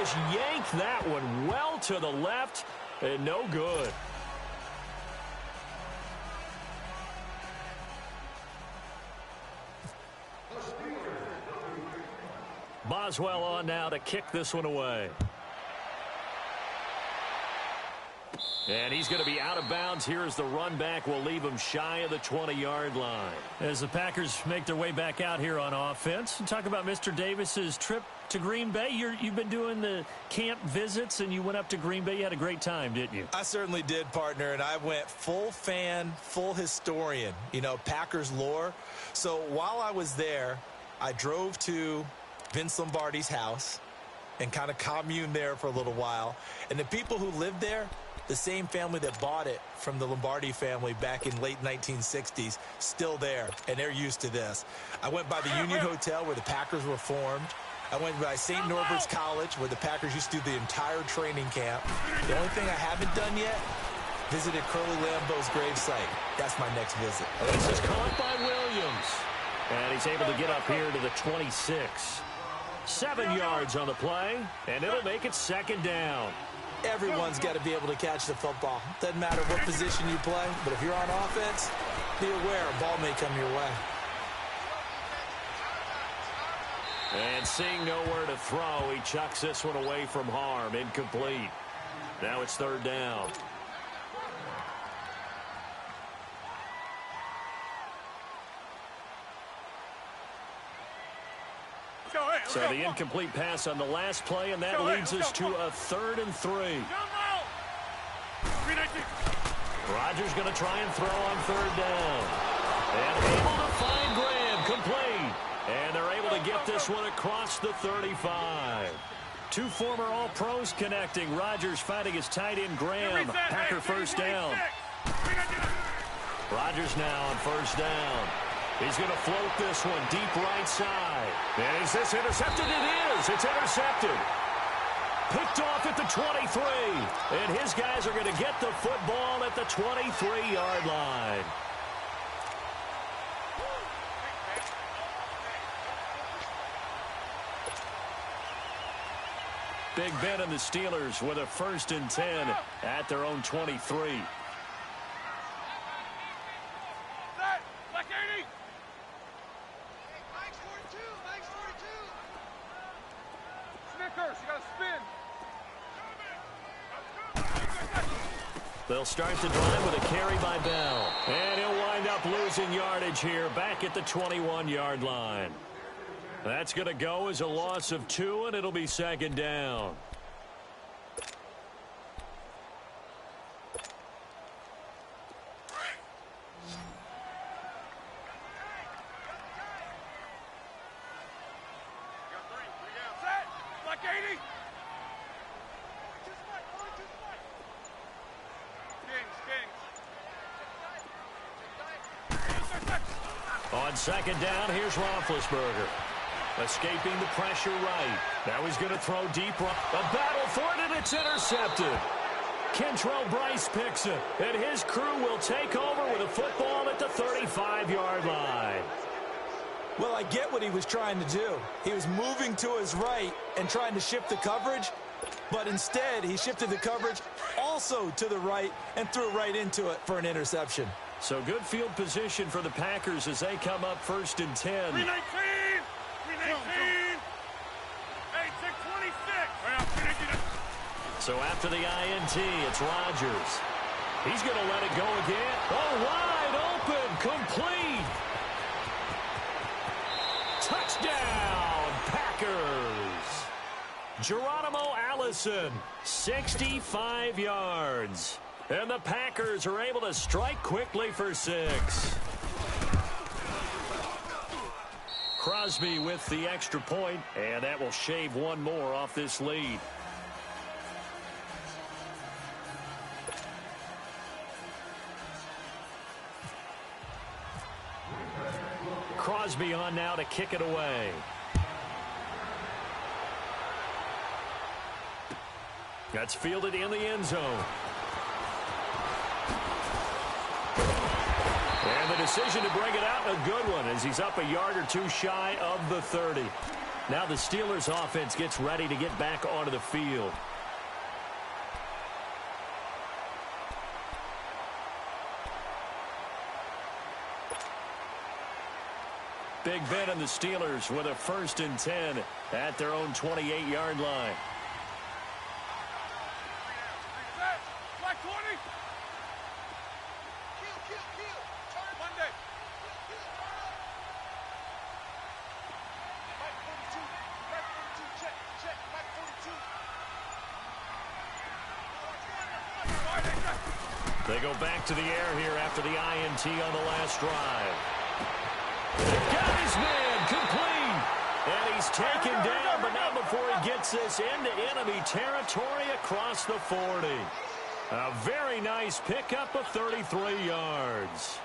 just yanked that one well to the left, and no good. Boswell on now to kick this one away. And he's going to be out of bounds here as the run back will leave him shy of the 20-yard line. As the Packers make their way back out here on offense, talk about Mr. Davis's trip to Green Bay. You've been doing the camp visits, and you went up to Green Bay. You had a great time, didn't you? I certainly did, partner, and I went full fan, full historian, Packers lore. So while I was there, I drove to Vince Lombardi's house and kind of communed there for a little while. And the people who lived there, the same family that bought it from the Lombardi family back in late 1960s, still there, and they're used to this. I went by the Union Hotel where the Packers were formed. I went by St. Norbert's College where the Packers used to do the entire training camp. The only thing I haven't done yet, visited Curly Lambeau's gravesite. That's my next visit. This is caught by Williams. And he's able to get up here to the 26. 7 yards on the play, and it'll make it second down. Everyone's got to be able to catch the football. Doesn't matter what position you play, but if you're on offense, be aware a ball may come your way. And seeing nowhere to throw, he chucks this one away from harm. Incomplete. Now it's third down. So the incomplete pass on the last play, and that leads us to a 3rd and 3. Rodgers going to try and throw on 3rd down. And able to find Graham, complete. And they're able to get this one across the 35. Two former All-Pros connecting. Rodgers fighting his tight end Graham. Packer first down. Rodgers now on first down. He's going to float this one deep right side. And is this intercepted? It is. It's intercepted. Picked off at the 23. And his guys are going to get the football at the 23-yard line. Big Ben and the Steelers with a 1st and 10 at their own 23. They'll start the drive with a carry by Bell. And he'll wind up losing yardage here back at the 21-yard line. That's going to go as a loss of 2, and it'll be second down. On second down, here's Roethlisberger. Escaping the pressure right. Now he's going to throw deep. A battle for it, and it's intercepted. Kentrell Bryce picks it, and his crew will take over with a football at the 35-yard line. Well, I get what he was trying to do. He was moving to his right and trying to shift the coverage, but instead he shifted the coverage also to the right and threw right into it for an interception. So good field position for the Packers as they come up 1st and 10. 319! 319! 26! So after the INT, it's Rodgers. He's going to let it go again. Oh, wide open, complete. Touchdown, Packers. Geronimo Allison, 65 yards. And the Packers are able to strike quickly for 6. Crosby with the extra point, and that will shave one more off this lead. Crosby on now to kick it away. That's fielded in the end zone. And the decision to bring it out, a good one, as he's up a yard or two shy of the 30. Now the Steelers offense gets ready to get back onto the field. Big Ben and the Steelers with a 1st and 10 at their own 28-yard line. They go back to the air here after the INT on the last drive. They've got his man complete. And he's taken down, but not before he gets this into enemy territory across the 40. A very nice pickup of 33 yards.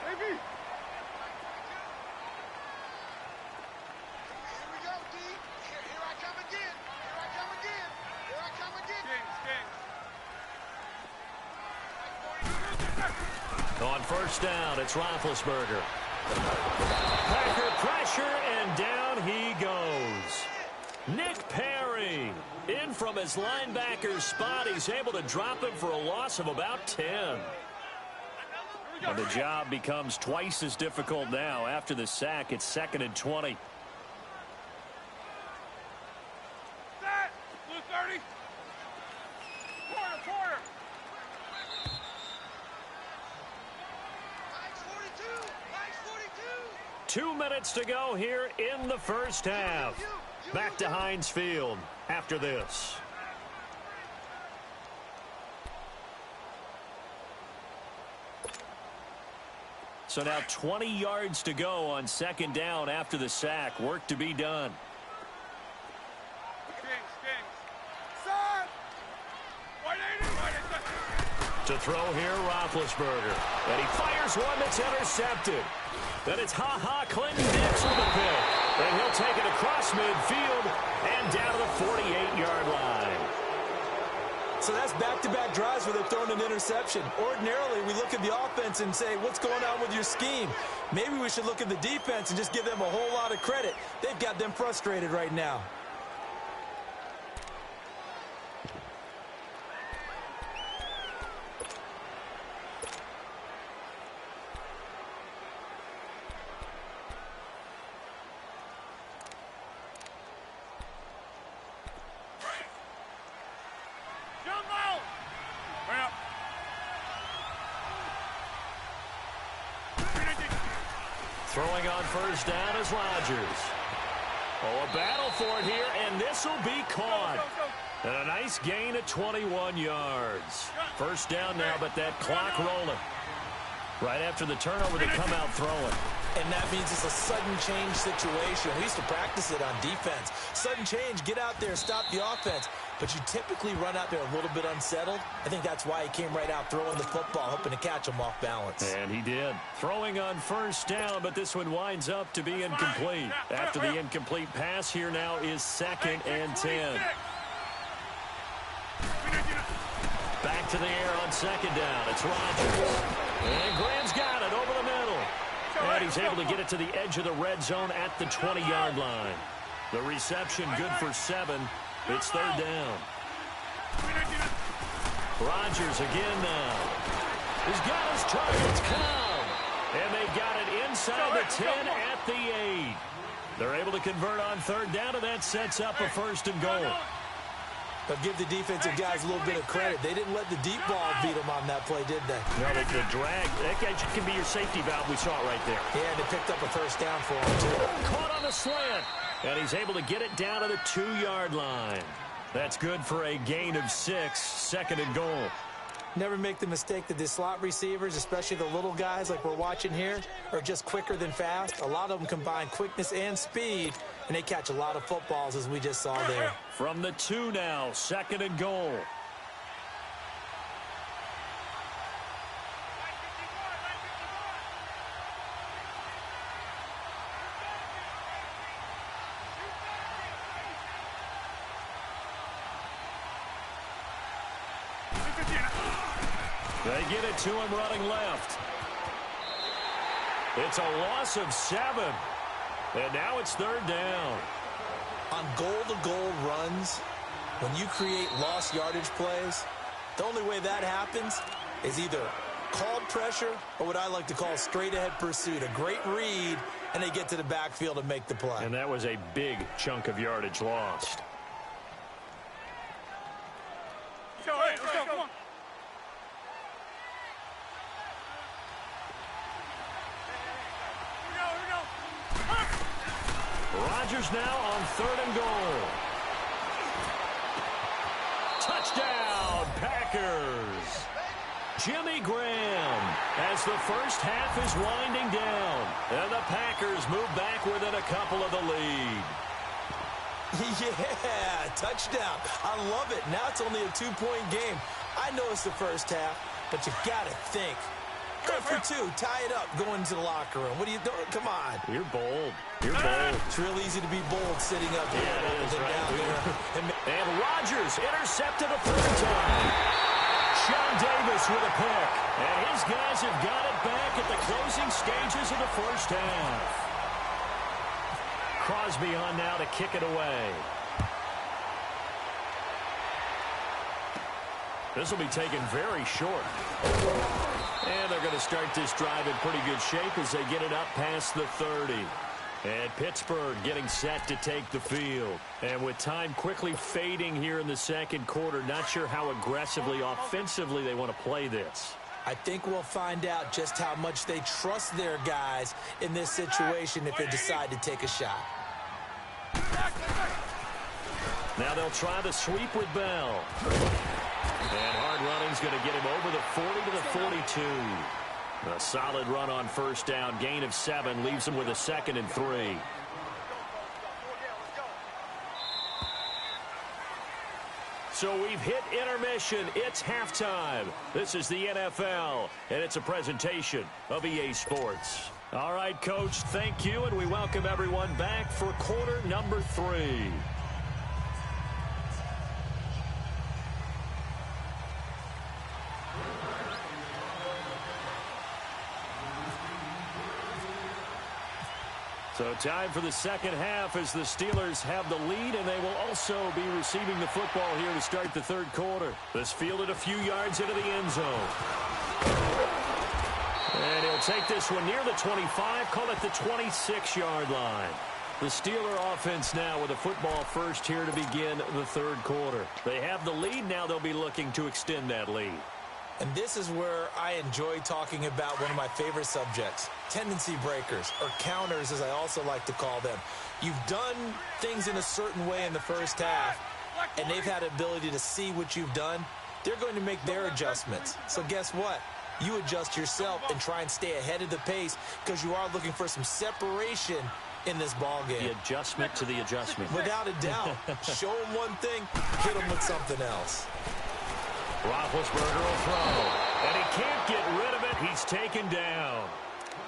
Baby. On 1st down, it's Roethlisberger. Packer pressure, and down he goes. Nick Perry in from his linebacker's spot. He's able to drop him for a loss of about 10. And the job becomes twice as difficult now. After the sack, it's 2nd and 20. Blue 30. Quarter. 2 minutes to go here in the 1st half. Back to Heinz Field after this. So now 20 yards to go on 2nd down after the sack. Work to be done. To throw here, Roethlisberger. And he fires one that's intercepted. Then it's Clinton-Dix with a pick. And he'll take it across midfield and down to the 48-yard line. So that's back-to-back drives where they're throwing an interception. Ordinarily, we look at the offense and say, what's going on with your scheme? Maybe we should look at the defense and just give them a whole lot of credit. They've got them frustrated right now. Throwing on 1st down is Rodgers. Oh, a battle for it here, and this will be caught. And a nice gain of 21 yards. 1st down now, but that clock rolling. Right after the turnover, they come out throwing. And that means it's a sudden change situation. We used to practice it on defense. Sudden change, get out there, stop the offense. But you typically run out there a little bit unsettled. I think that's why he came right out throwing the football, hoping to catch him off balance. And he did. Throwing on 1st down, but this one winds up to be incomplete. After the incomplete pass, here now is 2nd and 10. Back to the air on 2nd down. It's Rodgers. And Graham's got it over the middle. And he's able to get it to the edge of the red zone at the 20-yard line. The reception good for 7. It's 3rd down. Rodgers again now. He's got his targets come. And they've got it inside the 10 at the 8. They're able to convert on 3rd down, and that sets up a 1st and goal. But give the defensive guys a little bit of credit. They didn't let the deep ball beat them on that play, did they? No, the drag. That guy can be your safety valve. We saw it right there. Yeah, they picked up a 1st down for him, too. Caught on the slant. And he's able to get it down to the 2-yard line. That's good for a gain of 6, 2nd and goal. Never make the mistake that the slot receivers, especially the little guys like we're watching here, are just quicker than fast. A lot of them combine quickness and speed, and they catch a lot of footballs, as we just saw there. From the 2 now, 2nd and goal. They get it to him running left. It's a loss of 7. And now it's third down. On goal-to-goal runs, when you create lost yardage plays, the only way that happens is either called pressure or what I like to call straight-ahead pursuit. A great read, and they get to the backfield and make the play. And that was a big chunk of yardage lost. Let's go, come on. Here we go. Rodgers now on 3rd and goal. Touchdown, Packers. Jimmy Graham as the first half is winding down. And the Packers move back within a couple of the lead. Yeah, touchdown. I love it. Now it's only a 2-point game. I know it's the first half, but you got to think. Go for 2. Tie it up. Go into the locker room. What are you doing? Come on. You're bold. You're bold. It's real easy to be bold sitting up here. Yeah, it is, right? Down there. And Rodgers intercepted a 3rd time. Sean Davis with a pick. And his guys have got it back at the closing stages of the first half. Crosby on now to kick it away. This will be taken very short. And they're going to start this drive in pretty good shape as they get it up past the 30. And Pittsburgh getting set to take the field. And with time quickly fading here in the second quarter, not sure how aggressively, offensively they want to play this. I think we'll find out just how much they trust their guys in this situation if they decide to take a shot. Now they'll try the sweep with Bell. And hard running's going to get him over the 40 to the 42. A solid run on first down. Gain of 7 leaves him with a 2nd and 3. So we've hit intermission. It's halftime. This is the NFL, and it's a presentation of EA Sports. All right, Coach, thank you, and we welcome everyone back for quarter number 3. So time for the second half as the Steelers have the lead, and they will also be receiving the football here to start the third quarter. This fielded a few yards into the end zone. And he'll take this one near the 25, call it the 26-yard line. The Steeler offense now with a football first here to begin the third quarter. They have the lead. Now they'll be looking to extend that lead. And this is where I enjoy talking about one of my favorite subjects, tendency breakers, or counters as I also like to call them. You've done things in a certain way in the first half, and they've had the ability to see what you've done. They're going to make their adjustments. So guess what? You adjust yourself and try and stay ahead of the pace because you are looking for some separation in this ball game. The adjustment to the adjustment. Without a doubt. Show them one thing, hit them with something else. Roethlisberger will throw, and he can't get rid of it. He's taken down.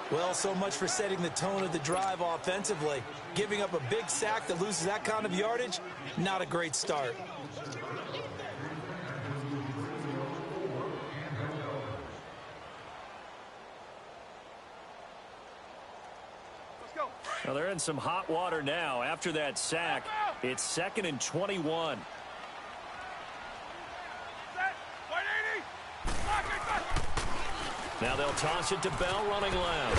Well, so much for setting the tone of the drive offensively. Giving up a big sack that loses that kind of yardage, not a great start. Well, they're in some hot water now. After that sack, it's 2nd and 21. Now they'll toss it to Bell running left.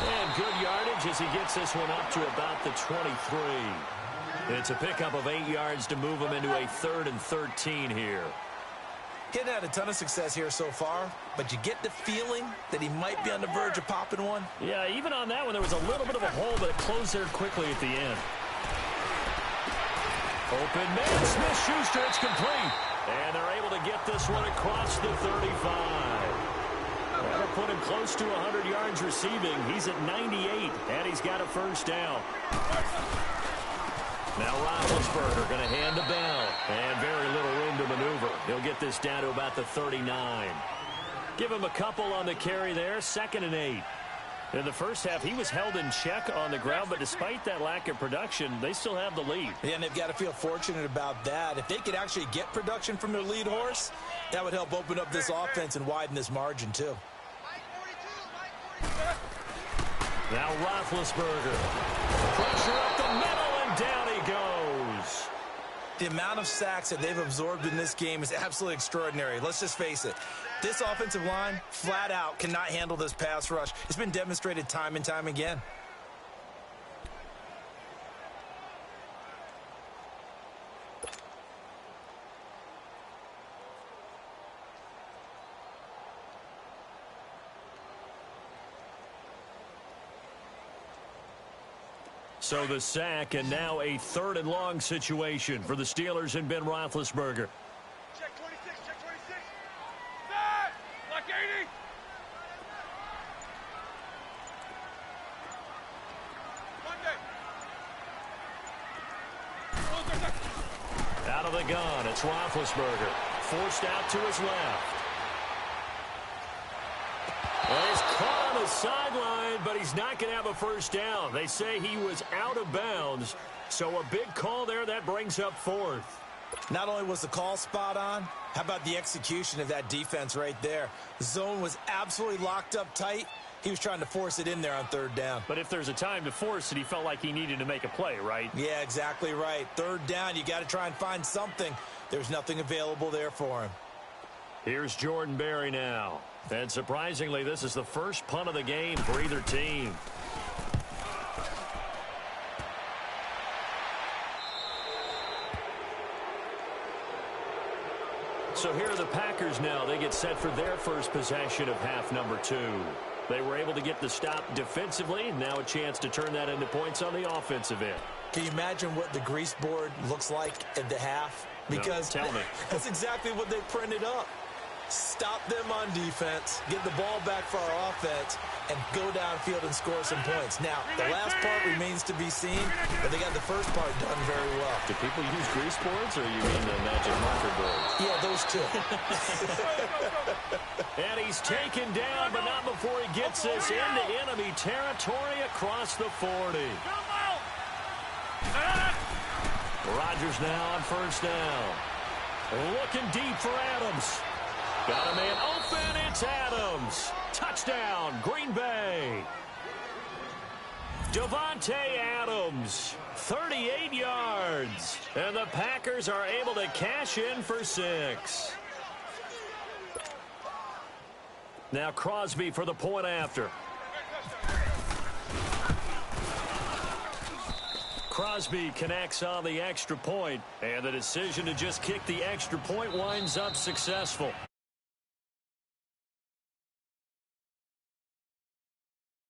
And good yardage as he gets this one up to about the 23. It's a pickup of 8 yards to move him into a 3rd and 13 here. Getting had a ton of success here so far, but you get the feeling that he might be on the verge of popping one. Yeah, even on that one, there was a little bit of a hole, but it closed there quickly at the end. Open man, Smith-Schuster, it's complete. And they're able to get this one across the 35. That'll put him close to 100 yards receiving. He's at 98, and he's got a first down. Now Roethlisberger going to hand to Bell, and very little room to maneuver. He'll get this down to about the 39. Give him a couple on the carry there, 2nd and 8. In the first half, he was held in check on the ground, but despite that lack of production, they still have the lead. Yeah, and they've got to feel fortunate about that. If they could actually get production from their lead horse, that would help open up this offense and widen this margin, too. Now Roethlisberger. Pressure up the middle, and down he goes. The amount of sacks that they've absorbed in this game is absolutely extraordinary. Let's just face it. This offensive line, flat out, cannot handle this pass rush. It's been demonstrated time and time again. So the sack, and now a 3rd and long situation for the Steelers and Ben Roethlisberger. Check 26, check 26. Set! Like 80. Monday. Out of the gun, it's Roethlisberger. Forced out to his left. Well, he's caught on the sideline, but he's not going to have a first down. They say he was out of bounds, so a big call there. That brings up 4th. Not only was the call spot on, how about the execution of that defense right there? The zone was absolutely locked up tight. He was trying to force it in there on 3rd down. But if there's a time to force it, he felt like he needed to make a play, right? Yeah, exactly right. 3rd down, you got to try and find something. There's nothing available there for him. Here's Jordan Berry now. And surprisingly, this is the first punt of the game for either team. So here are the Packers now. They get set for their first possession of half number 2. They were able to get the stop defensively, and now a chance to turn that into points on the offensive end. Can you imagine what the grease board looks like at the half? Because no, tell me. That's exactly what they printed up. Stop them on defense, get the ball back for our offense, and go downfield and score some points. Now, the last part remains to be seen, but they got the first part done very well. Do people use grease boards, or you mean the magic marker boards? Yeah, those two. And he's taken down, but not before he gets this into enemy territory across the 40. Rodgers now on 1st down. Looking deep for Adams. Got a man open, it's Adams. Touchdown, Green Bay. Devontae Adams, 38 yards. And the Packers are able to cash in for 6. Now Crosby for the point after. Crosby connects on the extra point, and the decision to just kick the extra point winds up successful.